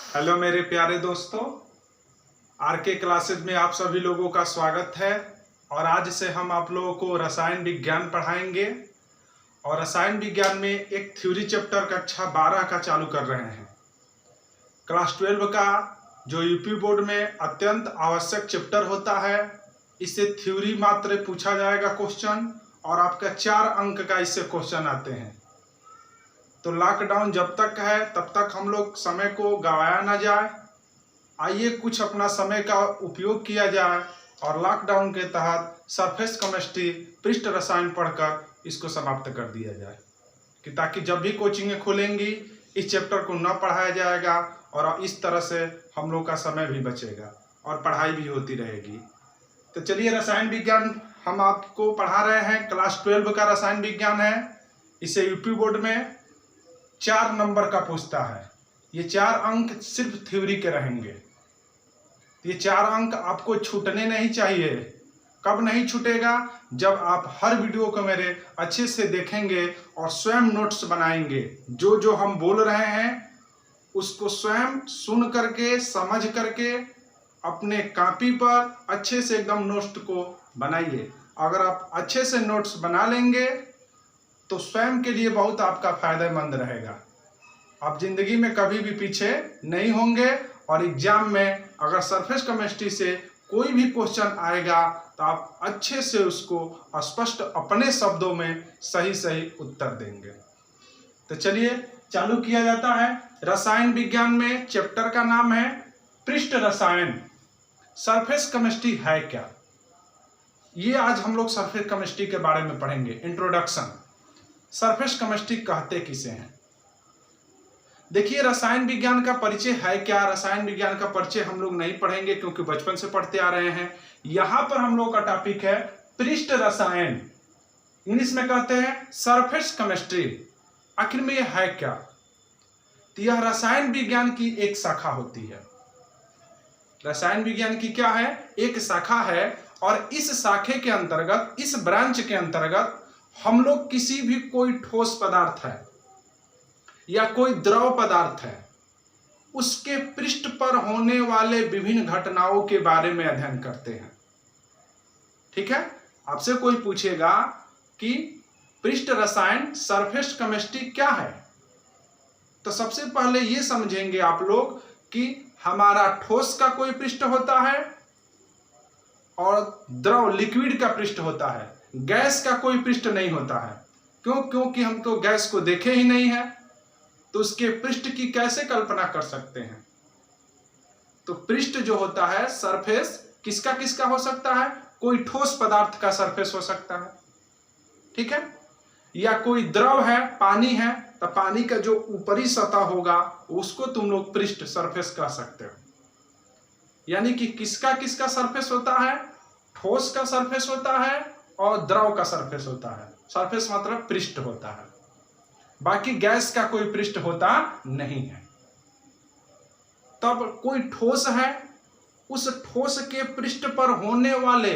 Hello मेरे प्यारे दोस्तों, आरके क्लासेज में आप सभी लोगों का स्वागत है। और आज से हम आप लोगों को रसायन विज्ञान पढ़ाएंगे। और रसायन विज्ञान में एक थ्योरी चैप्टर कक्षा 12 का चालू कर रहे हैं। क्लास 12 का जो यूपी बोर्ड में अत्यंत आवश्यक चैप्टर होता है, इससे थ्योरी मात्र पूछा जाएगा क्वेश्चन, और आपका 4 अंक का इससे क्वेश्चन आते हैं। तो लॉकडाउन जब तक है तब तक हम लोग समय को गंवाया ना जाए। आइए कुछ अपना समय का उपयोग किया जाए और लॉकडाउन के तहत सरफेस केमिस्ट्री पृष्ठ रसायन पढ़कर इसको समाप्त कर दिया जाए, कि ताकि जब भी कोचिंगें खुलेंगी इस चैप्टर को न पढ़ाया जाएगा और इस तरह से हम लोग का समय भी बचेगा और पढ़ाई भी होती रहेगी। तो चलिए, रसायन विज्ञान हम आपको पढ़ा रहे हैं। क्लास 12 का रसायन विज्ञान है। इसे यूपी बोर्ड में 4 नंबर का पूछता है। ये 4 अंक सिर्फ थ्योरी के रहेंगे। ये 4 अंक आपको छूटने नहीं चाहिए। कब नहीं छूटेगा? जब आप हर वीडियो को मेरे अच्छे से देखेंगे और स्वयं नोट्स बनाएंगे। जो जो हम बोल रहे हैं उसको स्वयं सुन करके, समझ करके अपने कॉपी पर अच्छे से एकदम नोट्स को बनाइए। अगर आप अच्छे से नोट्स बना लेंगे तो स्वयं के लिए बहुत आपका फायदेमंद रहेगा। आप जिंदगी में कभी भी पीछे नहीं होंगे। और एग्जाम में अगर सरफेस केमिस्ट्री से कोई भी क्वेश्चन आएगा तो आप अच्छे से उसको स्पष्ट अपने शब्दों में सही सही उत्तर देंगे। तो चलिए चालू किया जाता है। रसायन विज्ञान में चैप्टर का नाम है पृष्ठ रसायन। सरफेस केमिस्ट्री है क्या, ये आज हम लोग सरफेस केमिस्ट्री के बारे में पढ़ेंगे। इंट्रोडक्शन। सरफेस केमिस्ट्री कहते किसे हैं? देखिए, रसायन विज्ञान का परिचय है क्या। रसायन विज्ञान का परिचय हम लोग नहीं पढ़ेंगे क्योंकि बचपन से पढ़ते आ रहे हैं। यहां पर हम लोग का टॉपिक है पृष्ठ रसायन। इंग्लिश में कहते हैं सरफेस केमिस्ट्री। आखिर में यह है क्या? तो यह रसायन विज्ञान की एक शाखा होती है। रसायन विज्ञान की क्या है? एक शाखा है। और इस शाखे के अंतर्गत, इस ब्रांच के अंतर्गत हम लोग किसी भी कोई ठोस पदार्थ है या कोई द्रव पदार्थ है, उसके पृष्ठ पर होने वाले विभिन्न घटनाओं के बारे में अध्ययन करते हैं। ठीक है? आपसे कोई पूछेगा कि पृष्ठ रसायन, सरफेस केमिस्ट्री क्या है, तो सबसे पहले यह समझेंगे आप लोग कि हमारा ठोस का कोई पृष्ठ होता है और द्रव लिक्विड का पृष्ठ होता है। गैस का कोई पृष्ठ नहीं होता है। क्यों? क्योंकि हम तो गैस को देखे ही नहीं है, तो उसके पृष्ठ की कैसे कल्पना कर सकते हैं। तो पृष्ठ जो होता है, सरफेस, किसका किसका हो सकता है? कोई ठोस पदार्थ का सरफेस हो सकता है, ठीक है, या कोई द्रव है, पानी है, तो पानी का जो ऊपरी सतह होगा उसको तुम लोग पृष्ठ, सरफेस कह सकते हो। यानी कि किसका किसका सरफेस होता है? ठोस का सरफेस होता है और द्रव का सरफेस होता है। सरफेस मतलब पृष्ठ होता है। बाकी गैस का कोई पृष्ठ होता नहीं है। तब कोई ठोस है, उस ठोस के पृष्ठ पर होने वाले,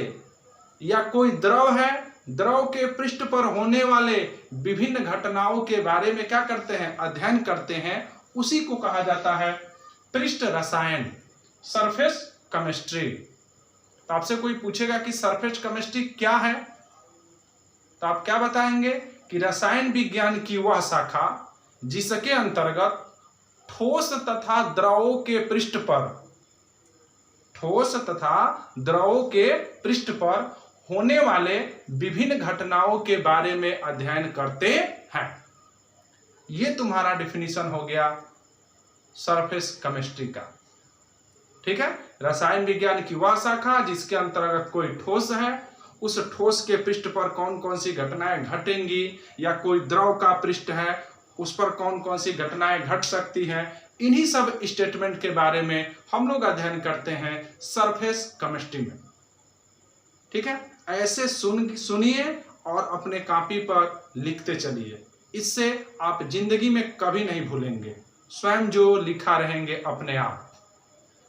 या कोई द्रव है, द्रव के पृष्ठ पर होने वाले विभिन्न घटनाओं के बारे में क्या करते हैं? अध्ययन करते हैं। उसी को कहा जाता है पृष्ठ रसायन, सरफेस केमिस्ट्री। तो आपसे कोई पूछेगा कि सरफेस केमिस्ट्री क्या है, तो आप क्या बताएंगे कि रसायन विज्ञान की वह शाखा जिसके अंतर्गत ठोस तथा द्रवों के पृष्ठ पर, ठोस तथा द्रवों के पृष्ठ पर होने वाले विभिन्न घटनाओं के बारे में अध्ययन करते हैं। यह तुम्हारा डिफिनीशन हो गया सरफेस केमिस्ट्री का। ठीक है? रसायन विज्ञान की वह शाखा जिसके अंतर्गत कोई ठोस है, उस ठोस के पृष्ठ पर कौन कौन सी घटनाएं घटेंगी, या कोई द्रव का पृष्ठ है उस पर कौन कौन सी घटनाएं घट सकती हैं, इन्हीं सब स्टेटमेंट के बारे में हम लोग अध्ययन करते हैं सरफेस केमिस्ट्री में। ठीक है? ऐसे सुनिए और अपने कॉपी पर लिखते चलिए। इससे आप जिंदगी में कभी नहीं भूलेंगे, स्वयं जो लिखा रहेंगे अपने आप।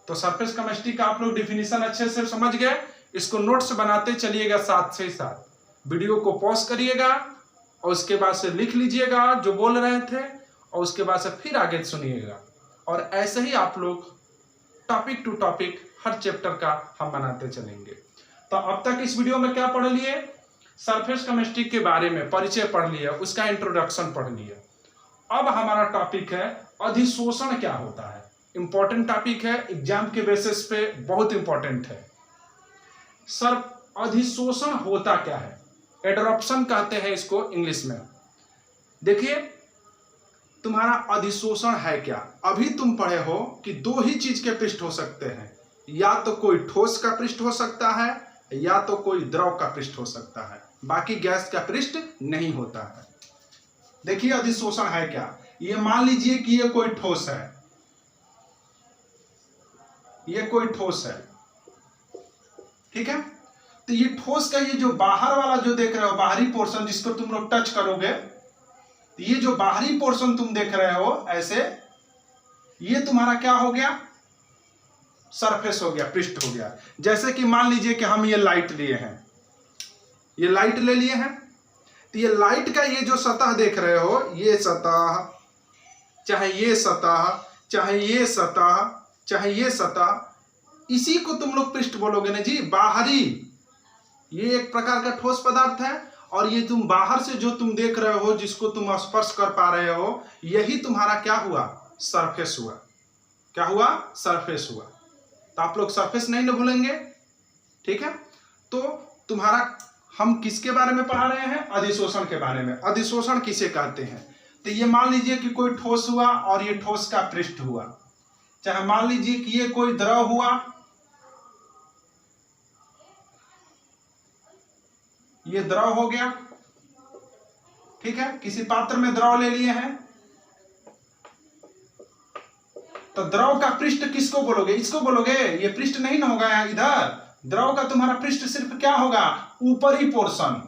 तो सरफेस केमिस्ट्री का आप लोग डिफिनीशन अच्छे से समझ गए। इसको नोट्स बनाते चलिएगा, साथ से साथ वीडियो को पॉज करिएगा और उसके बाद से लिख लीजिएगा जो बोल रहे थे, और उसके बाद से फिर आगे सुनिएगा। और ऐसे ही आप लोग टॉपिक टू टॉपिक हर चैप्टर का हम बनाते चलेंगे। तो अब तक इस वीडियो में क्या पढ़ लिए? सरफेस केमिस्ट्री के बारे में परिचय पढ़ लिया, उसका इंट्रोडक्शन पढ़ लिया। अब हमारा टॉपिक है अधिशोषण क्या होता है। इंपॉर्टेंट टॉपिक है, एग्जाम के बेसिस पे बहुत इंपॉर्टेंट है। सर अधिशोषण होता क्या है? एडॉर्प्शन कहते हैं इसको इंग्लिश में। देखिए तुम्हारा अधिशोषण है क्या? अभी तुम पढ़े हो कि दो ही चीज के पृष्ठ हो सकते हैं, या तो कोई ठोस का पृष्ठ हो सकता है या तो कोई द्रव का पृष्ठ हो सकता है, बाकी गैस का पृष्ठ नहीं होता है। देखिए अधिशोषण है क्या? ये मान लीजिए कि ये कोई ठोस है, ये कोई ठोस है, ठीक है। तो ये ठोस का ये जो बाहर वाला जो देख रहे हो, बाहरी पोर्शन जिसको तुम लोग टच करोगे, तो ये जो बाहरी पोर्शन तुम देख रहे हो ऐसे, ये तुम्हारा क्या हो गया? सरफेस हो गया, पृष्ठ हो गया। जैसे कि मान लीजिए कि हम ये लाइट लिए हैं, ये लाइट ले लिए हैं, तो ये लाइट का ये जो सतह देख रहे हो, ये सतह, चाहे ये सतह, चाहे ये सतह, चाहे ये सतह, इसी को तुम लोग पृष्ठ बोलोगे ना जी, बाहरी। ये एक प्रकार का ठोस पदार्थ है और ये तुम बाहर से जो तुम देख रहे हो, जिसको तुम स्पर्श कर पा रहे हो, यही तुम्हारा क्या हुआ? सरफेस हुआ। क्या हुआ? सरफेस हुआ। तो आप लोग सरफेस नहीं ना भूलेंगे, ठीक है। तो तुम्हारा हम किसके बारे में पढ़ा रहे हैं? अधिशोषण के बारे में। अधिशोषण किसे कहते हैं? तो ये मान लीजिए कि कोई ठोस हुआ और ये ठोस का पृष्ठ हुआ, चाहे मान लीजिए कि ये कोई द्रव हुआ, ये द्रव हो गया, ठीक है। किसी पात्र में द्रव ले लिए हैं, तो द्रव का पृष्ठ किसको बोलोगे? इसको बोलोगे। ये पृष्ठ नहीं ना होगा यहाँ, इधर द्रव का तुम्हारा पृष्ठ सिर्फ क्या होगा? ऊपरी पोर्शन,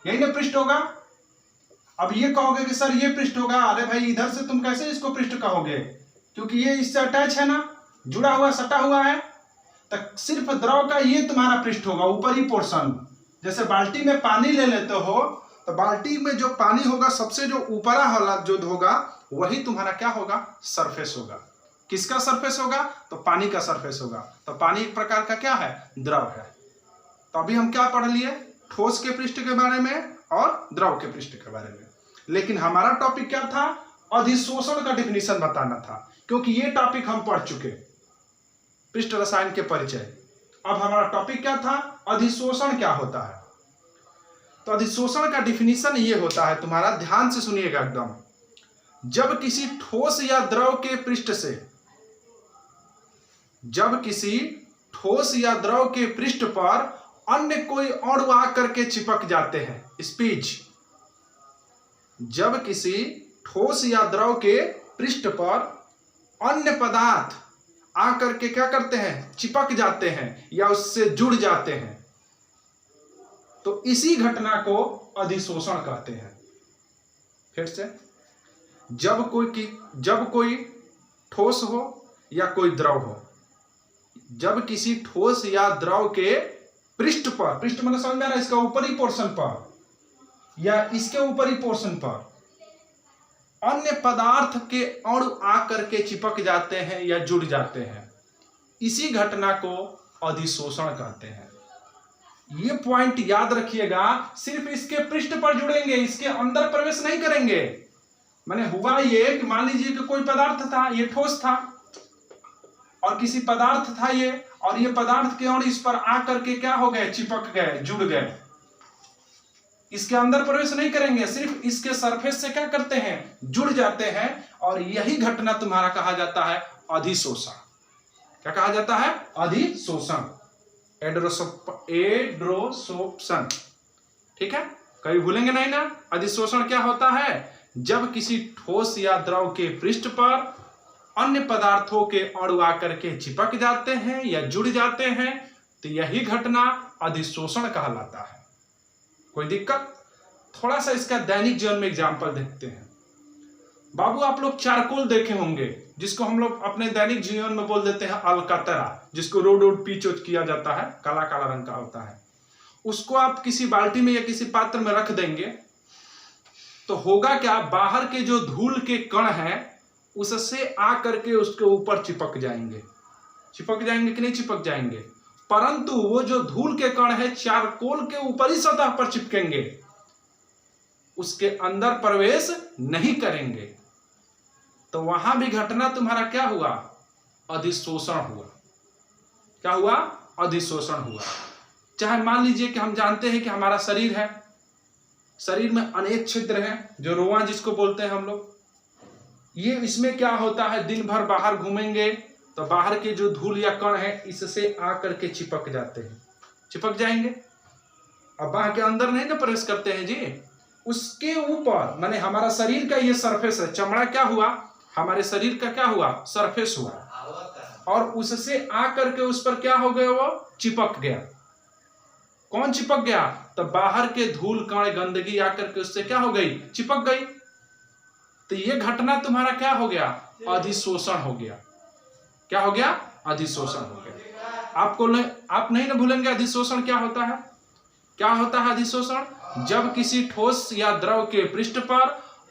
यही ना पृष्ठ होगा। अब ये कहोगे कि सर ये पृष्ठ होगा, अरे भाई इधर से तुम कैसे इसको पृष्ठ कहोगे? क्योंकि ये इससे अटैच है ना, जुड़ा हुआ, सटा हुआ है। तो सिर्फ द्रव का ये तुम्हारा पृष्ठ होगा, ऊपरी पोर्शन। जैसे बाल्टी में पानी ले लेते हो, तो बाल्टी में जो पानी होगा, सबसे जो ऊपरा वाला जो होगा, वही तुम्हारा क्या होगा? सरफेस होगा। किसका सरफेस होगा? तो पानी का सरफेस होगा। तो पानी एक प्रकार का क्या है? द्रव है। तो अभी हम क्या पढ़ लिए? ठोस के पृष्ठ के बारे में और द्रव के पृष्ठ के बारे में। लेकिन हमारा टॉपिक क्या था? अधिशोषण का डिफिनीशन बताना था, क्योंकि ये टॉपिक हम पढ़ चुके, पृष्ठ रसायन के परिचय। अब हमारा टॉपिक क्या था? अधिशोषण क्या होता है। तो अधिशोषण का डिफिनीशन ये होता है तुम्हारा, ध्यान से सुनिएगा एकदम। जब किसी ठोस या द्रव के पृष्ठ से, जब किसी ठोस या द्रव के पृष्ठ पर अन्य कोई अणु आकर के चिपक जाते हैं। स्पीच। जब किसी ठोस या द्रव के पृष्ठ पर अन्य पदार्थ आकर के क्या करते हैं? चिपक जाते हैं या उससे जुड़ जाते हैं, तो इसी घटना को अधिशोषण कहते हैं। फिर से, जब कोई ठोस हो या कोई द्रव हो, जब किसी ठोस या द्रव के पृष्ठ पर, पृष्ठ मतलब समझ में आ रहा है, इसका ऊपरी पोर्शन पर या इसके ऊपरी पोर्शन पर अन्य पदार्थ के अणु आकर के चिपक जाते हैं या जुड़ जाते हैं, इसी घटना को अधिशोषण कहते हैं। ये पॉइंट याद रखिएगा। सिर्फ इसके पृष्ठ पर जुड़ेंगे, इसके अंदर प्रवेश नहीं करेंगे। मैंने हुआ ये कि मान लीजिए कि कोई पदार्थ था, ये ठोस था, और किसी पदार्थ था ये, और ये पदार्थ के अणु इस पर आकर के क्या हो गए? चिपक गए, जुड़ गए। इसके अंदर प्रवेश नहीं करेंगे, सिर्फ इसके सरफेस से क्या करते हैं? जुड़ जाते हैं, और यही घटना तुम्हारा कहा जाता है अधिशोषण। क्या कहा जाता है? अधिशोषण, एड्रोसोप्शन, ठीक है। कभी भूलेंगे नहीं ना। अधिशोषण क्या होता है? जब किसी ठोस या द्रव के पृष्ठ पर अन्य पदार्थों के अणु आकर के चिपक जाते हैं या जुड़ जाते हैं, तो यही घटना अधिशोषण कहलाता है। कोई दिक्कत? थोड़ा सा इसका दैनिक जीवन में एग्जाम्पल देखते हैं। बाबू आप लोग चारकोल देखे होंगे, जिसको हम लोग अपने दैनिक जीवन में बोल देते हैं अलकतरा, जिसको रोड पीच किया जाता है, काला काला रंग का होता है। उसको आप किसी बाल्टी में या किसी पात्र में रख देंगे तो होगा क्या? बाहर के जो धूल के कण हैं उससे आकर के उसके ऊपर चिपक जाएंगे कि नहीं चिपक जाएंगे, परंतु वो जो धूल के कण है चारकोल के ऊपरी सतह पर चिपकेंगे, उसके अंदर प्रवेश नहीं करेंगे। तो वहां भी घटना तुम्हारा क्या हुआ, अधिशोषण हुआ। क्या हुआ, अधिशोषण हुआ। चाहे मान लीजिए कि हम जानते हैं कि हमारा शरीर है, शरीर में अनेक छिद्र हैं, जो रोआ जिसको बोलते हैं हम लोग। ये इसमें क्या होता है, दिन भर बाहर घूमेंगे तो बाहर के जो धूल या कण है इससे आकर के चिपक जाते हैं, चिपक जाएंगे। अब बाहर के अंदर नहीं ना प्रवेश करते हैं जी, उसके ऊपर माने हमारा शरीर का ये सरफेस है, चमड़ा क्या हुआ, हमारे शरीर का क्या हुआ, सरफेस हुआ, और उससे आकर के उस पर क्या हो गया, वो चिपक गया। कौन चिपक गया, तो बाहर के धूल कण गंदगी आकर के उससे क्या हो गई, चिपक गई। तो ये घटना तुम्हारा क्या हो गया, अधिशोषण हो गया। क्या हो गया, अधिशोषण हो गया। आप नहीं ना भूलेंगे अधिशोषण क्या होता है। क्या होता है अधिशोषण, जब किसी ठोस या द्रव के पृष्ठ पर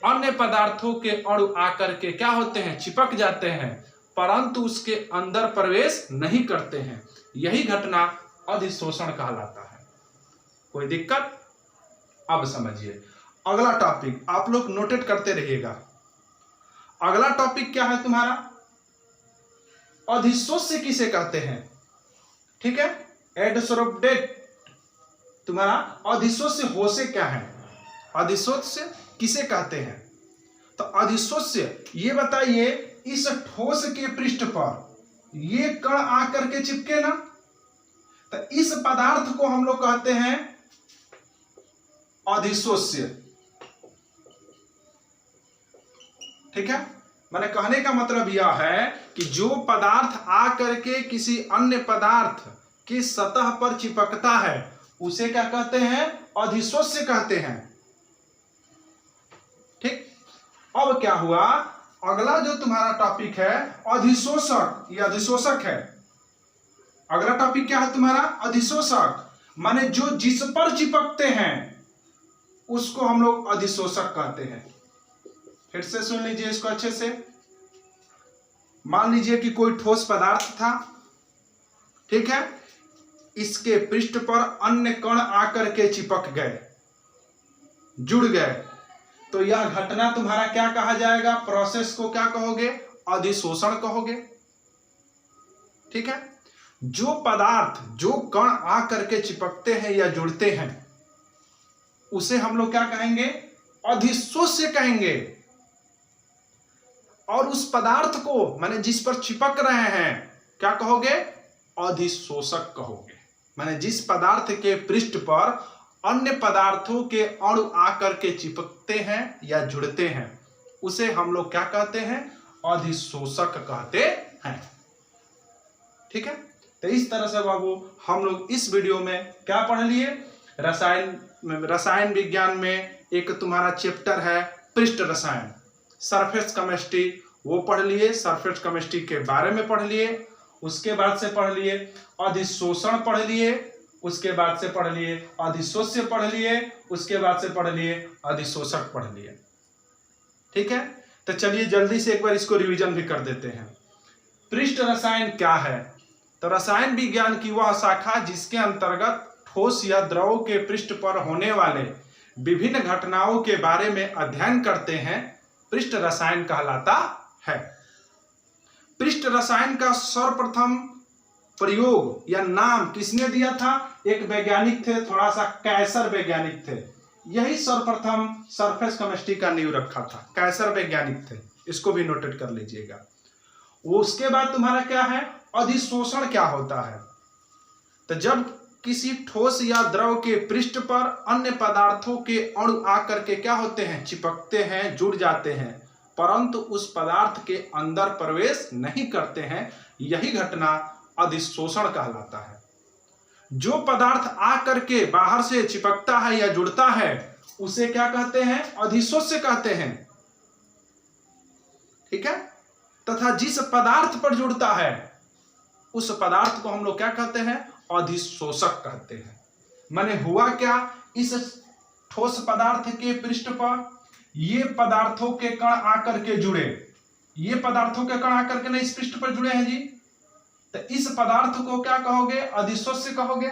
अन्य पदार्थों के अणु आकर के क्या होते हैं, चिपक जाते हैं, परंतु उसके अंदर प्रवेश नहीं करते हैं। यही घटना अधिशोषण कहलाता है। कोई दिक्कत, अब समझिए अगला टॉपिक, आप लोग नोटेट करते रहिएगा। अगला टॉपिक क्या है तुम्हारा, अधिशोष्य किसे कहते हैं। ठीक है, एडसोर्प्टेड तुम्हारा अधिशोष्य होशे क्या है, अधिशोष्य किसे कहते हैं। तो अधिशोष्य ये बताइए, इस ठोस के पृष्ठ पर ये कण आकर के चिपके ना, तो इस पदार्थ को हम लोग कहते हैं अधिशोष्य। ठीक है, मैंने कहने का मतलब यह है कि जो पदार्थ आकर के किसी अन्य पदार्थ की सतह पर चिपकता है उसे क्या कहते हैं, अधिशोष्य कहते हैं। ठीक, अब क्या हुआ, अगला जो तुम्हारा टॉपिक है अधिशोषक, ये अधिशोषक है। अगला टॉपिक क्या है तुम्हारा, अधिशोषक, माने जो जिस पर चिपकते हैं उसको हम लोग अधिशोषक कहते हैं। फिर से सुन लीजिए इसको अच्छे से। मान लीजिए कि कोई ठोस पदार्थ था, ठीक है, इसके पृष्ठ पर अन्य कण आकर के चिपक गए, जुड़ गए, तो यह घटना तुम्हारा क्या कहा जाएगा, प्रोसेस को क्या कहोगे, अधिशोषण कहोगे। ठीक है, जो पदार्थ, जो कण आकर के चिपकते हैं या जुड़ते हैं उसे हम लोग क्या कहेंगे, अधिशोष्य कहेंगे। और उस पदार्थ को माने जिस पर चिपक रहे हैं क्या कहोगे, अधिशोषक कहोगे। माने जिस पदार्थ के पृष्ठ पर अन्य पदार्थों के अणु आकर के चिपकते हैं या जुड़ते हैं उसे हम लोग क्या कहते हैं, अधिशोषक कहते हैं। ठीक है, तो इस तरह से बाबू हम लोग इस वीडियो में क्या पढ़ लिए, रसायन विज्ञान में एक तुम्हारा चैप्टर है पृष्ठ रसायन, सरफेस केमिस्ट्री, वो पढ़ लिए, सरफेस केमिस्ट्री के बारे में पढ़ लिए। उसके बाद से पढ़ लिए अधिशोषण पढ़ लिए, उसके बाद से पढ़ लिए अधिशोष्य पढ़ लिए, उसके बाद से पढ़ लिए अधिशोषक पढ़ लिए। ठीक है, तो चलिए जल्दी से एक बार इसको रिवीजन भी कर देते हैं। पृष्ठ रसायन क्या है, तो रसायन विज्ञान की वह शाखा जिसके अंतर्गत ठोस या द्रव के पृष्ठ पर होने वाले विभिन्न घटनाओं के बारे में अध्ययन करते हैं, पृष्ठ रसायन कहलाता है। पृष्ठ रसायन का सर्वप्रथम प्रयोग या नाम किसने दिया था, एक वैज्ञानिक थे, थोड़ा सा कैसर वैज्ञानिक थे, यही सर्वप्रथम सरफेस केमिस्ट्री का नींव रखा था, कैसर वैज्ञानिक थे, इसको भी नोटेट कर लीजिएगा। उसके बाद तुम्हारा क्या है, अधिशोषण क्या होता है, तो जब किसी ठोस या द्रव के पृष्ठ पर अन्य पदार्थों के अणु आकर के क्या होते हैं, चिपकते हैं, जुड़ जाते हैं, परंतु उस पदार्थ के अंदर प्रवेश नहीं करते हैं, यही घटना अधिशोषण कहलाता है। जो पदार्थ आकर के बाहर से चिपकता है या जुड़ता है उसे क्या कहते हैं, अधिशोष्य कहते हैं। ठीक है, तथा जिस पदार्थ पर जुड़ता है उस पदार्थ को हम लोग क्या कहते हैं, अधिशोषक कहते हैं। माने हुआ क्या, इस ठोस पदार्थ के पृष्ठ पर ये पदार्थों के कण आकर के जुड़े, ये पदार्थों के कण आकर के ना इस पृष्ठ पर जुड़े हैं जी, तो इस पदार्थ को क्या कहोगे? अधिशोष्य कहोगे।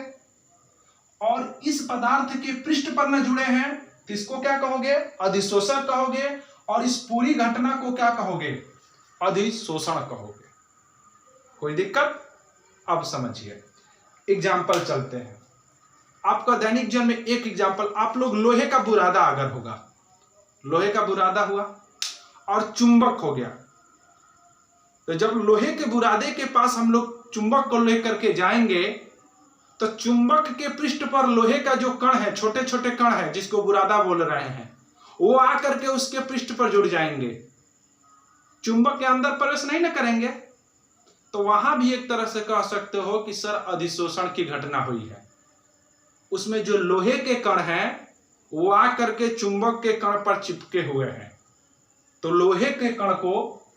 और इस पदार्थ के पृष्ठ पर न जुड़े हैं तो इसको क्या कहोगे? अधिशोषक कहोगे। और इस पूरी घटना को क्या कहोगे? अधिशोषण कहोगे। कोई दिक्कत? अब समझिए, एग्जाम्पल चलते हैं। आपका दैनिक जीवन में एक एग्जाम्पल, आप लोग लोहे का बुरादा अगर होगा, लोहे का बुरादा हुआ और चुंबक हो गया, तो जब लोहे के बुरादे के पास हम लोग चुंबक को लेकर के जाएंगे तो चुंबक के पृष्ठ पर लोहे का जो कण है, छोटे छोटे कण है जिसको बुरादा बोल रहे हैं, वो आकर के उसके पृष्ठ पर जुड़ जाएंगे, चुंबक के अंदर प्रवेश नहीं ना करेंगे। तो वहां भी एक तरह से कह सकते हो कि सर अधिशोषण की घटना हुई है। उसमें जो लोहे के कण हैं वो आकर के चुंबक के कण पर चिपके हुए हैं, तो लोहे के कण को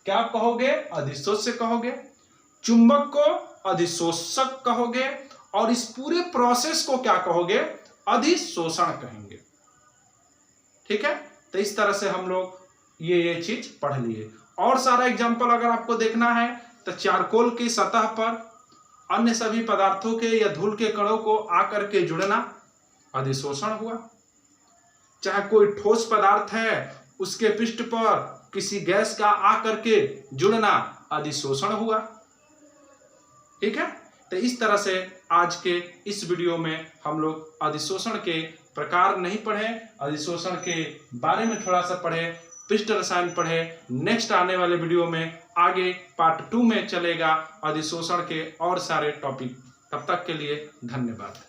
क्या कहोगे? अधिशोष्य कहोगे। चुंबक को अधिशोषक कहोगे। और इस पूरे प्रोसेस को क्या कहोगे? अधिशोषण कहेंगे। ठीक है, तो इस तरह से हम लोग ये चीज पढ़ लिए। और सारा एग्जांपल अगर आपको देखना है तो चारकोल की सतह पर अन्य सभी पदार्थों के या धूल के कणों को आकर के जुड़ना अधिशोषण हुआ। चाहे कोई ठोस पदार्थ है उसके पृष्ठ पर किसी गैस का आकर के जुड़ना अधिशोषण हुआ। ठीक है, तो इस तरह से आज के इस वीडियो में हम लोग अधिशोषण के प्रकार नहीं पढ़े, अधिशोषण के बारे में थोड़ा सा पढ़े, पृष्ठ रसायन पढ़े। नेक्स्ट आने वाले वीडियो में आगे पार्ट 2 में चलेगा अधिशोषण के और सारे टॉपिक। तब तक के लिए धन्यवाद।